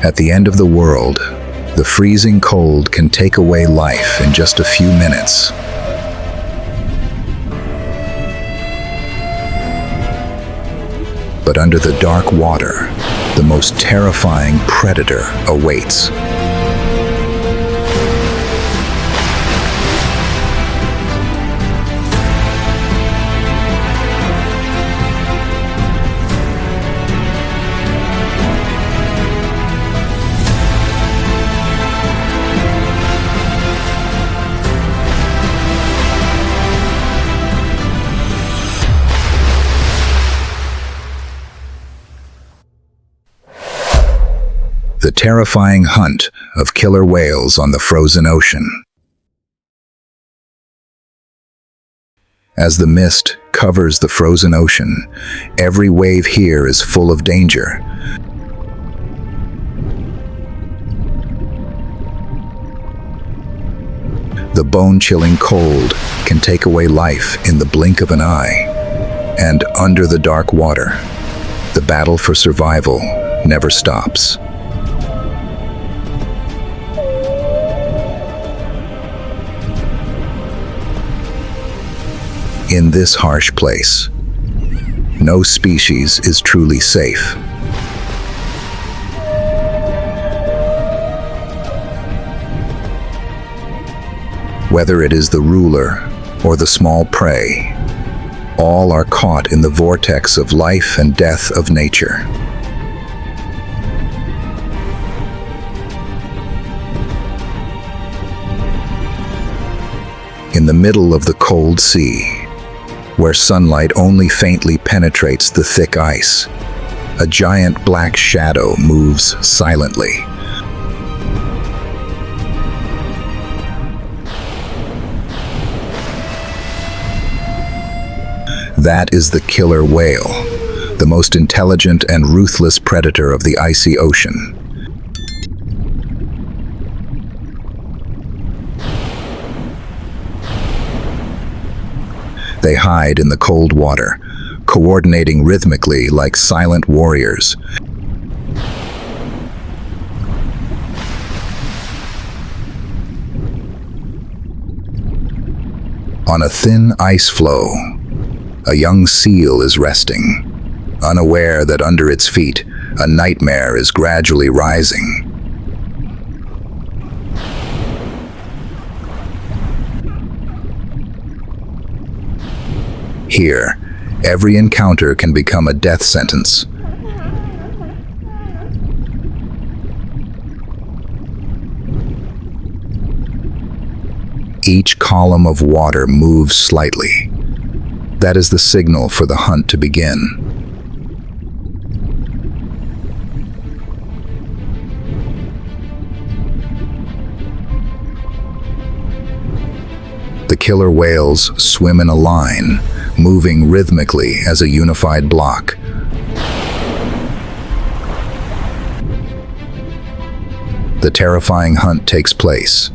At the end of the world, the freezing cold can take away life in just a few minutes. But under the dark water, the most terrifying predator awaits. The terrifying hunt of killer whales on the frozen ocean. As the mist covers the frozen ocean, every wave here is full of danger. The bone-chilling cold can take away life in the blink of an eye. And under the dark water, the battle for survival never stops. In this harsh place, no species is truly safe. Whether it is the ruler or the small prey, all are caught in the vortex of life and death of nature. In the middle of the cold sea, where sunlight only faintly penetrates the thick ice, a giant black shadow moves silently. That is the killer whale, the most intelligent and ruthless predator of the icy ocean. They hide in the cold water, coordinating rhythmically like silent warriors. On a thin ice floe, a young seal is resting, unaware that under its feet, a nightmare is gradually rising. Here, every encounter can become a death sentence. Each column of water moves slightly. That is the signal for the hunt to begin. The killer whales swim in a line, moving rhythmically as a unified block. The terrifying hunt takes place.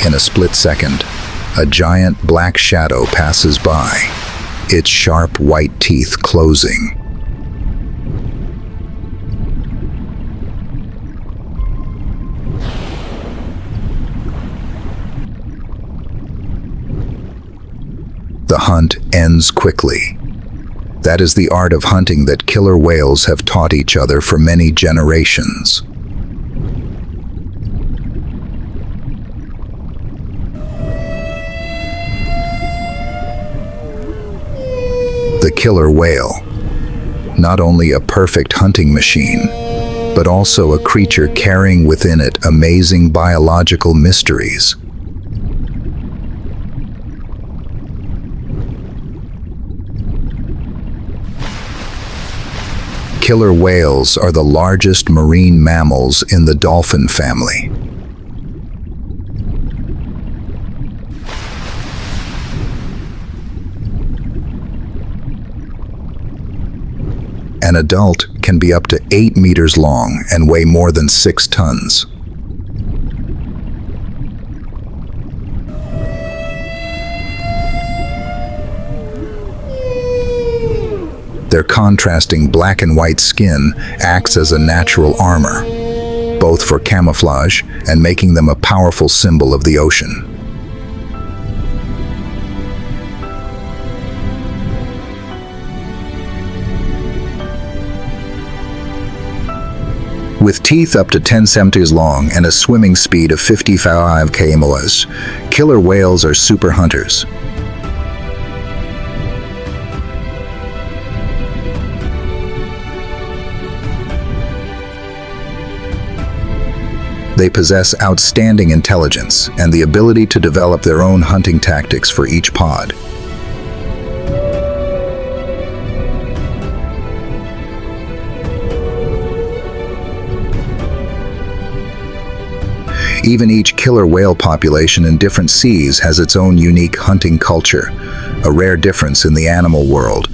In a split second, a giant black shadow passes by, its sharp white teeth closing. The hunt ends quickly. That is the art of hunting that killer whales have taught each other for many generations. The killer whale, not only a perfect hunting machine, but also a creature carrying within it amazing biological mysteries. Killer whales are the largest marine mammals in the dolphin family. An adult can be up to 8 meters long and weigh more than 6 tons. Their contrasting black and white skin acts as a natural armor, both for camouflage and making them a powerful symbol of the ocean. With teeth up to 10 centimeters long and a swimming speed of 55 km/h, killer whales are super hunters. They possess outstanding intelligence and the ability to develop their own hunting tactics for each pod. Even each killer whale population in different seas has its own unique hunting culture, a rare difference in the animal world.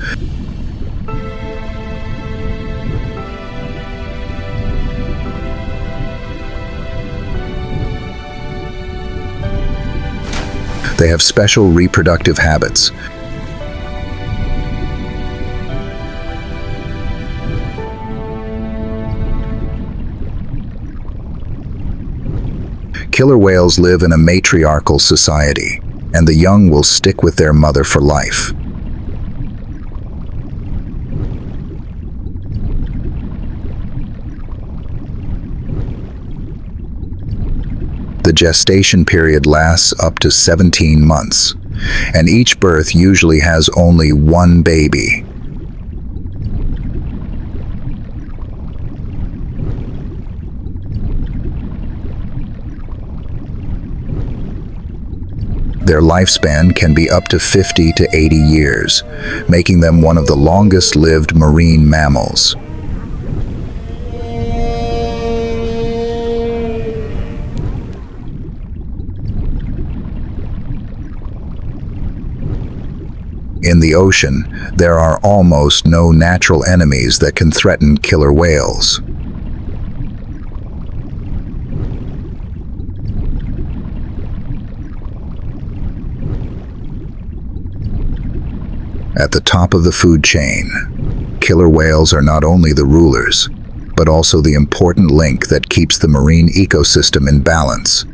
They have special reproductive habits. Killer whales live in a matriarchal society, and the young will stick with their mother for life. The gestation period lasts up to 17 months, and each birth usually has only one baby. Their lifespan can be up to 50 to 80 years, making them one of the longest-lived marine mammals. In the ocean, there are almost no natural enemies that can threaten killer whales. At the top of the food chain, killer whales are not only the rulers, but also the important link that keeps the marine ecosystem in balance.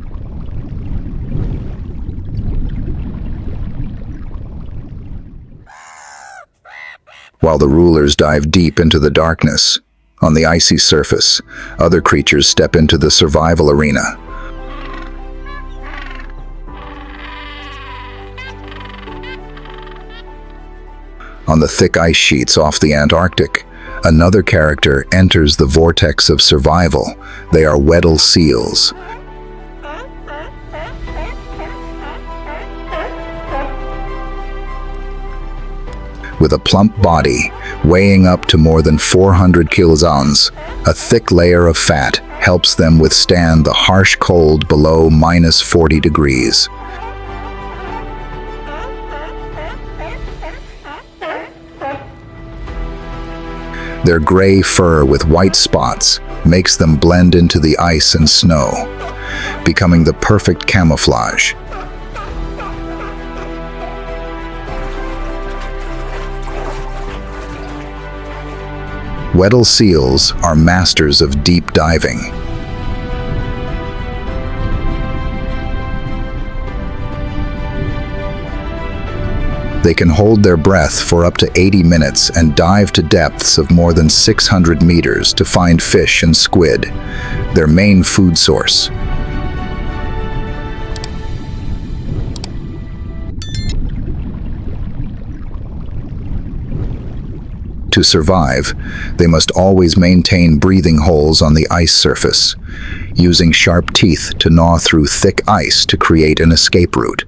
While the rulers dive deep into the darkness, on the icy surface, other creatures step into the survival arena. On the thick ice sheets off the Antarctic, another character enters the vortex of survival. They are Weddell seals. With a plump body, weighing up to more than 400 kilograms, a thick layer of fat helps them withstand the harsh cold below -40 degrees. Their gray fur with white spots makes them blend into the ice and snow, becoming the perfect camouflage. Weddell seals are masters of deep diving. They can hold their breath for up to 80 minutes and dive to depths of more than 600 meters to find fish and squid, their main food source. To survive, they must always maintain breathing holes on the ice surface, using sharp teeth to gnaw through thick ice to create an escape route.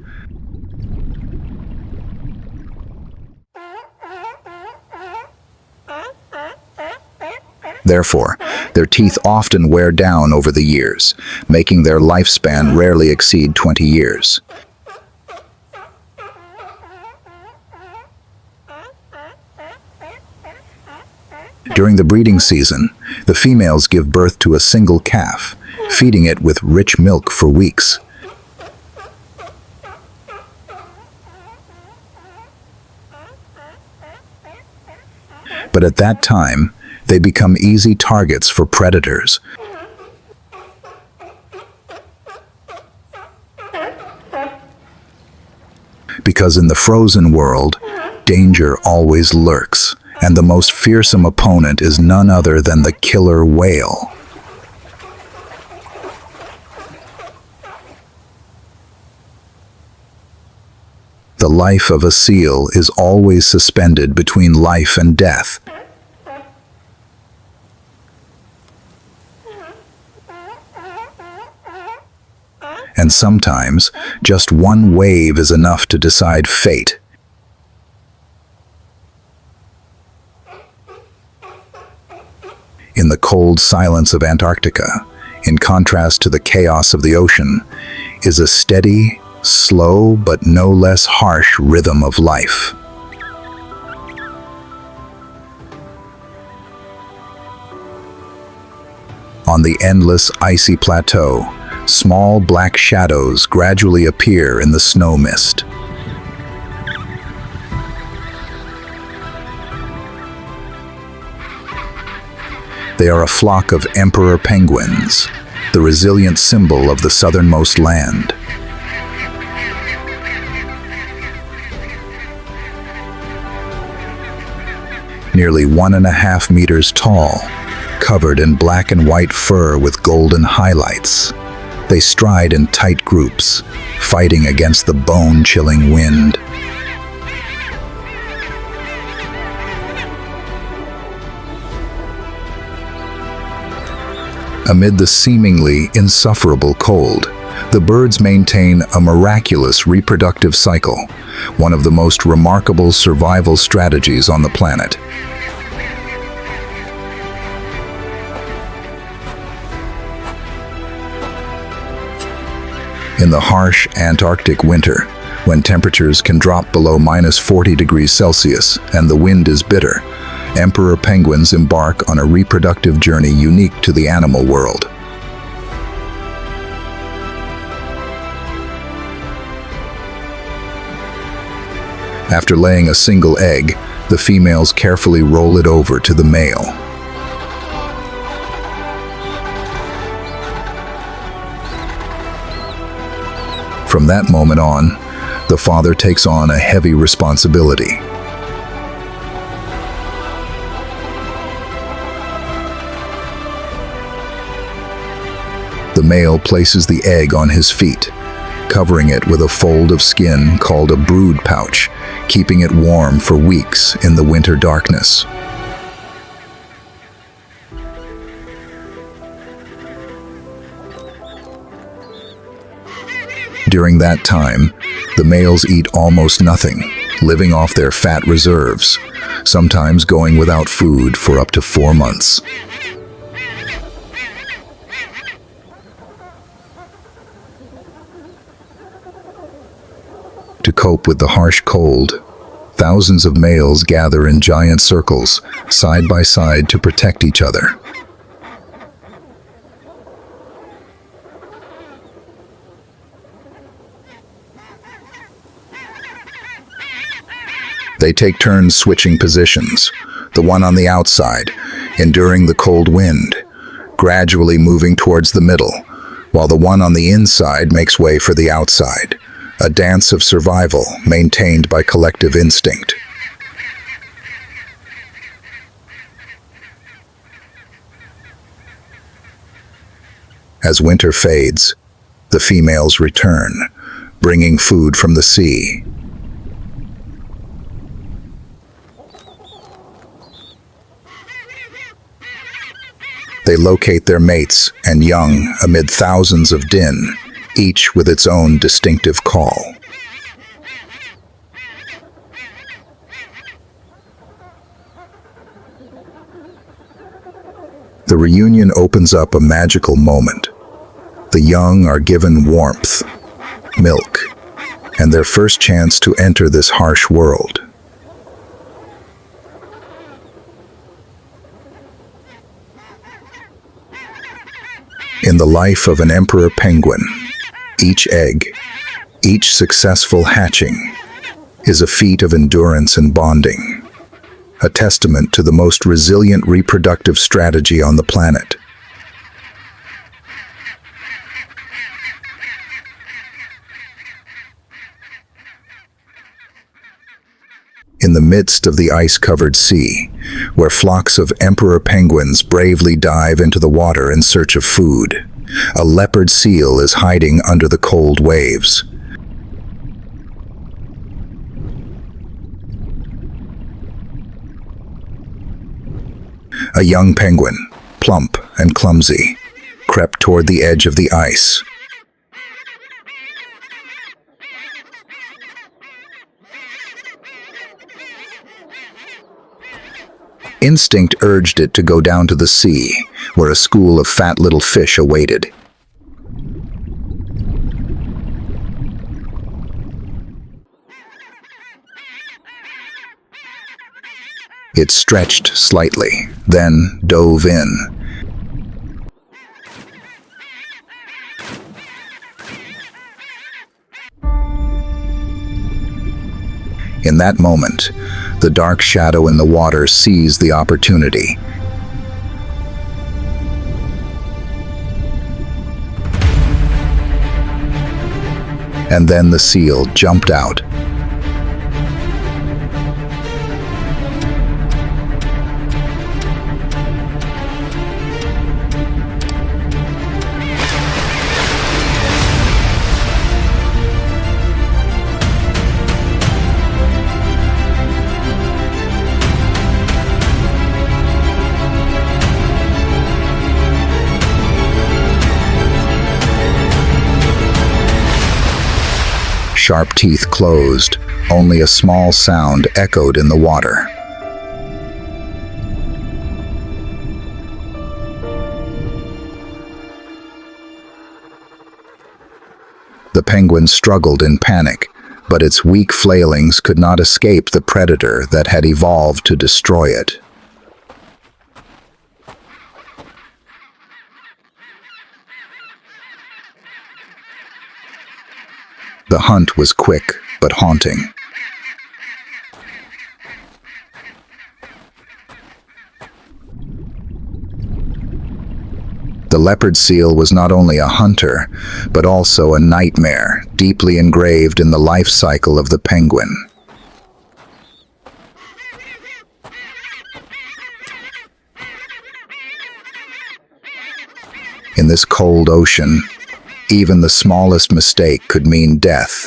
Therefore, their teeth often wear down over the years, making their lifespan rarely exceed 20 years. During the breeding season, the females give birth to a single calf, feeding it with rich milk for weeks. But at that time, they become easy targets for predators. Because in the frozen world, danger always lurks, and the most fearsome opponent is none other than the killer whale. The life of a seal is always suspended between life and death. And sometimes, just one wave is enough to decide fate. In the cold silence of Antarctica, in contrast to the chaos of the ocean, is a steady, slow but no less harsh rhythm of life. On the endless icy plateau, small black shadows gradually appear in the snow mist. They are a flock of emperor penguins, the resilient symbol of the southernmost land. Nearly 1.5 meters tall, covered in black and white fur with golden highlights. They stride in tight groups, fighting against the bone-chilling wind. Amid the seemingly insufferable cold, the birds maintain a miraculous reproductive cycle, one of the most remarkable survival strategies on the planet. In the harsh Antarctic winter, when temperatures can drop below -40 degrees Celsius and the wind is bitter, emperor penguins embark on a reproductive journey unique to the animal world. After laying a single egg, the females carefully roll it over to the male. From that moment on, the father takes on a heavy responsibility. The male places the egg on his feet, covering it with a fold of skin called a brood pouch, keeping it warm for weeks in the winter darkness. During that time, the males eat almost nothing, living off their fat reserves, sometimes going without food for up to 4 months. To cope with the harsh cold, thousands of males gather in giant circles, side by side to protect each other. They take turns switching positions, the one on the outside, enduring the cold wind, gradually moving towards the middle, while the one on the inside makes way for the outside, a dance of survival maintained by collective instinct. As winter fades, the females return, bringing food from the sea. They locate their mates and young amid thousands of din, each with its own distinctive call. The reunion opens up a magical moment. The young are given warmth, milk, and their first chance to enter this harsh world. In the life of an emperor penguin, each egg, each successful hatching, is a feat of endurance and bonding, a testament to the most resilient reproductive strategy on the planet. In the midst of the ice-covered sea, where flocks of emperor penguins bravely dive into the water in search of food, a leopard seal is hiding under the cold waves. A young penguin, plump and clumsy, crept toward the edge of the ice. Instinct urged it to go down to the sea, where a school of fat little fish awaited. It stretched slightly, then dove in. In that moment, the dark shadow in the water seized the opportunity. And then the seal jumped out. Sharp teeth closed, only a small sound echoed in the water. The penguin struggled in panic, but its weak flailings could not escape the predator that had evolved to destroy it. The hunt was quick but haunting. The leopard seal was not only a hunter, but also a nightmare deeply engraved in the life cycle of the penguin. In this cold ocean, even the smallest mistake could mean death.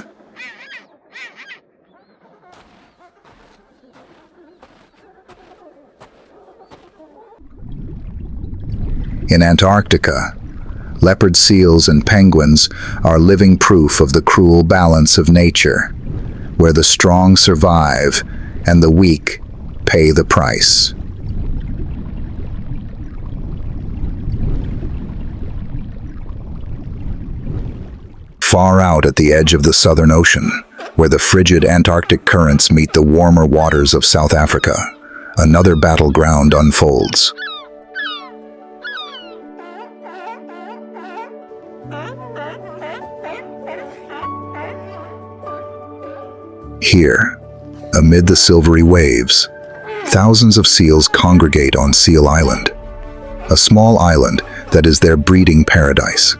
In Antarctica, leopard seals and penguins are living proof of the cruel balance of nature, where the strong survive and the weak pay the price. Far out at the edge of the Southern Ocean, where the frigid Antarctic currents meet the warmer waters of South Africa, another battleground unfolds. Here, amid the silvery waves, thousands of seals congregate on Seal Island, a small island that is their breeding paradise.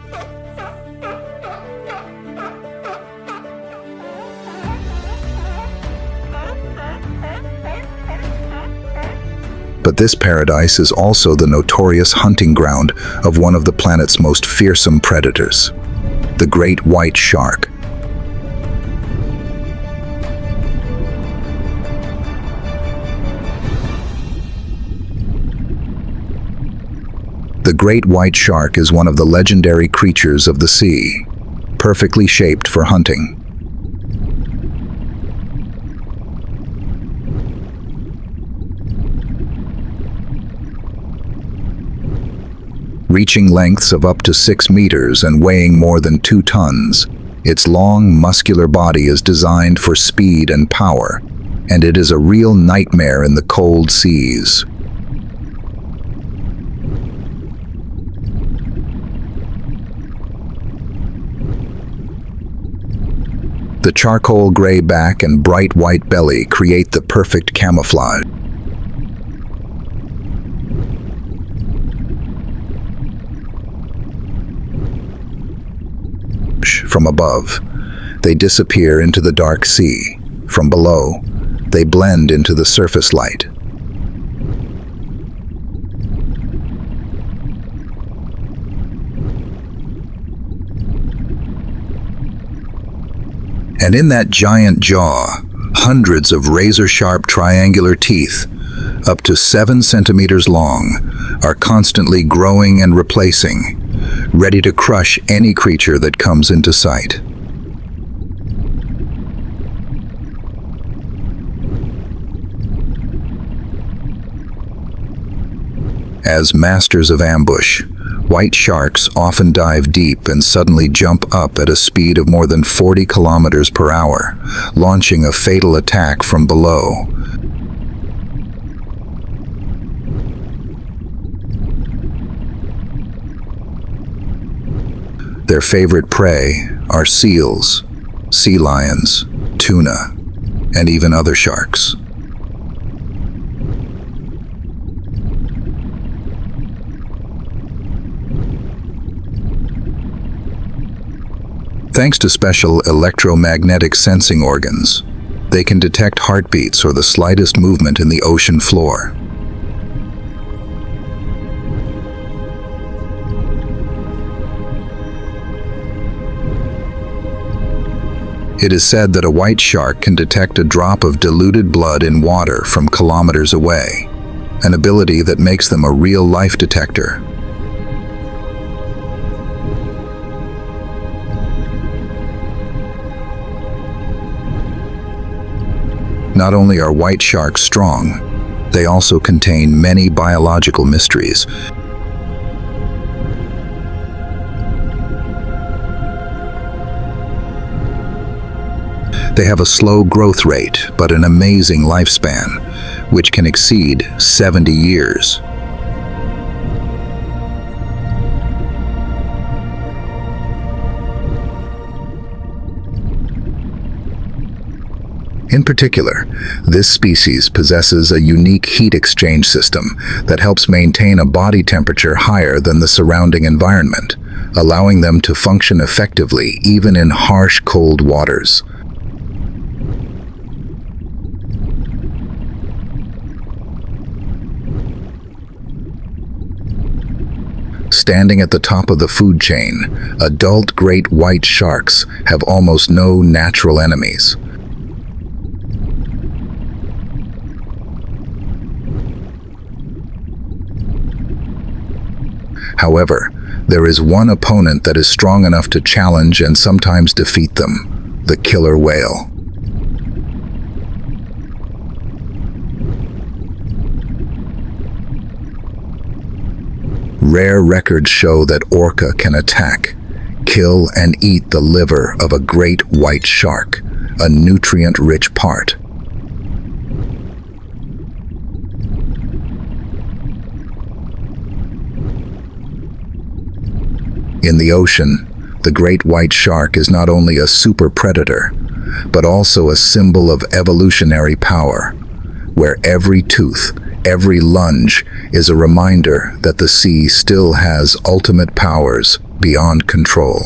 But this paradise is also the notorious hunting ground of one of the planet's most fearsome predators, the great white shark. The great white shark is one of the legendary creatures of the sea, perfectly shaped for hunting. Reaching lengths of up to 6 meters and weighing more than 2 tons, its long, muscular body is designed for speed and power, and it is a real nightmare in the cold seas. The charcoal gray back and bright white belly create the perfect camouflage. From above, they disappear into the dark sea. From below, they blend into the surface light. And in that giant jaw, hundreds of razor-sharp triangular teeth, up to 7 centimeters long, are constantly growing and replacing, ready to crush any creature that comes into sight. As masters of ambush, white sharks often dive deep and suddenly jump up at a speed of more than 40 kilometers per hour, launching a fatal attack from below. Their favorite prey are seals, sea lions, tuna, and even other sharks. Thanks to special electromagnetic sensing organs, they can detect heartbeats or the slightest movement in the ocean floor. It is said that a white shark can detect a drop of diluted blood in water from kilometers away, an ability that makes them a real life detector. Not only are white sharks strong, they also contain many biological mysteries. They have a slow growth rate, but an amazing lifespan, which can exceed 70 years. In particular, this species possesses a unique heat exchange system that helps maintain a body temperature higher than the surrounding environment, allowing them to function effectively even in harsh, cold waters. Standing at the top of the food chain, adult great white sharks have almost no natural enemies. However, there is one opponent that is strong enough to challenge and sometimes defeat them: the killer whale. Rare records show that orca can attack, kill, and eat the liver of a great white shark, a nutrient-rich part. In the ocean, the great white shark is not only a super predator, but also a symbol of evolutionary power, where every tooth, every lunge is a reminder that the sea still has ultimate powers beyond control.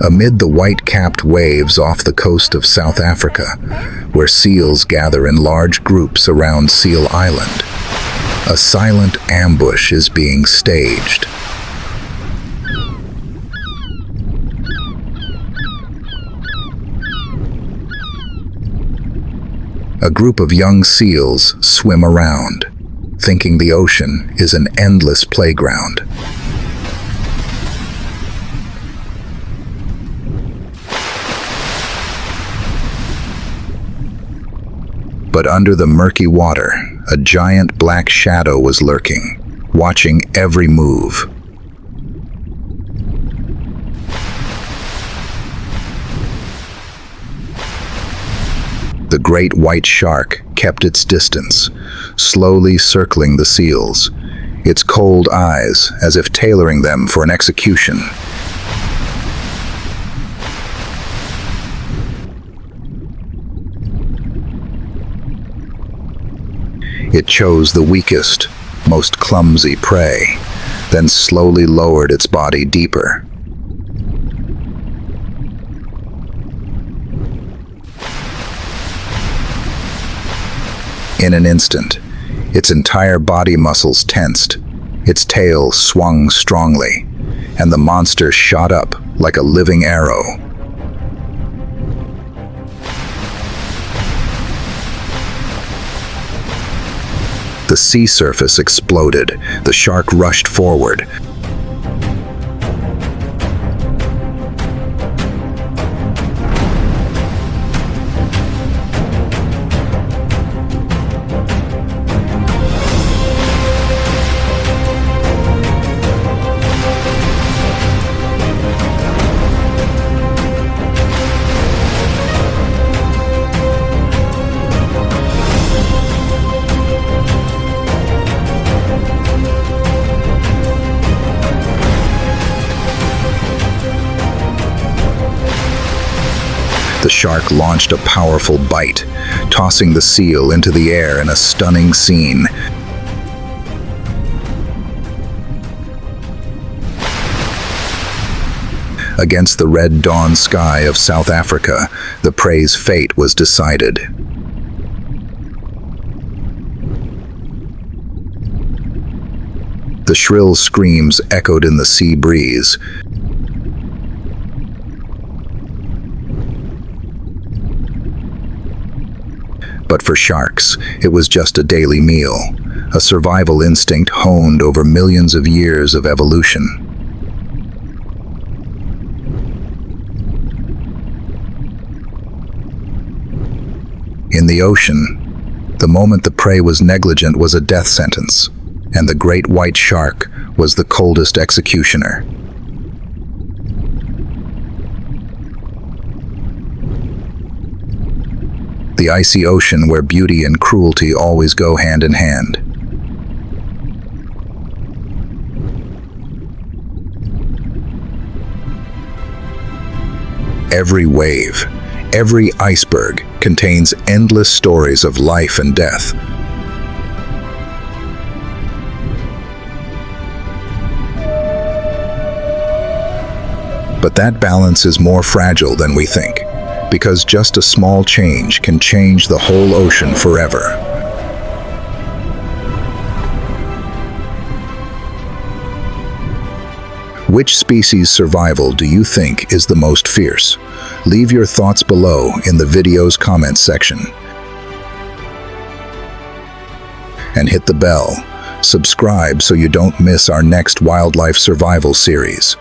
Amid the white-capped waves off the coast of South Africa, where seals gather in large groups around Seal Island, a silent ambush is being staged. A group of young seals swim around, thinking the ocean is an endless playground. But under the murky water, a giant black shadow was lurking, watching every move. The great white shark kept its distance, slowly circling the seals, its cold eyes as if tailoring them for an execution. It chose the weakest, most clumsy prey, then slowly lowered its body deeper. In an instant, its entire body muscles tensed, its tail swung strongly, and the monster shot up like a living arrow. The sea surface exploded. The shark rushed forward. The shark launched a powerful bite, tossing the seal into the air in a stunning scene. Against the red dawn sky of South Africa, the prey's fate was decided. The shrill screams echoed in the sea breeze. But for sharks, it was just a daily meal, a survival instinct honed over millions of years of evolution. In the ocean, the moment the prey was negligent was a death sentence, and the great white shark was the coldest executioner. The icy ocean where beauty and cruelty always go hand in hand. Every wave, every iceberg contains endless stories of life and death. But that balance is more fragile than we think, because just a small change can change the whole ocean forever. Which species' survival do you think is the most fierce? Leave your thoughts below in the video's comments section. And hit the bell. Subscribe so you don't miss our next wildlife survival series.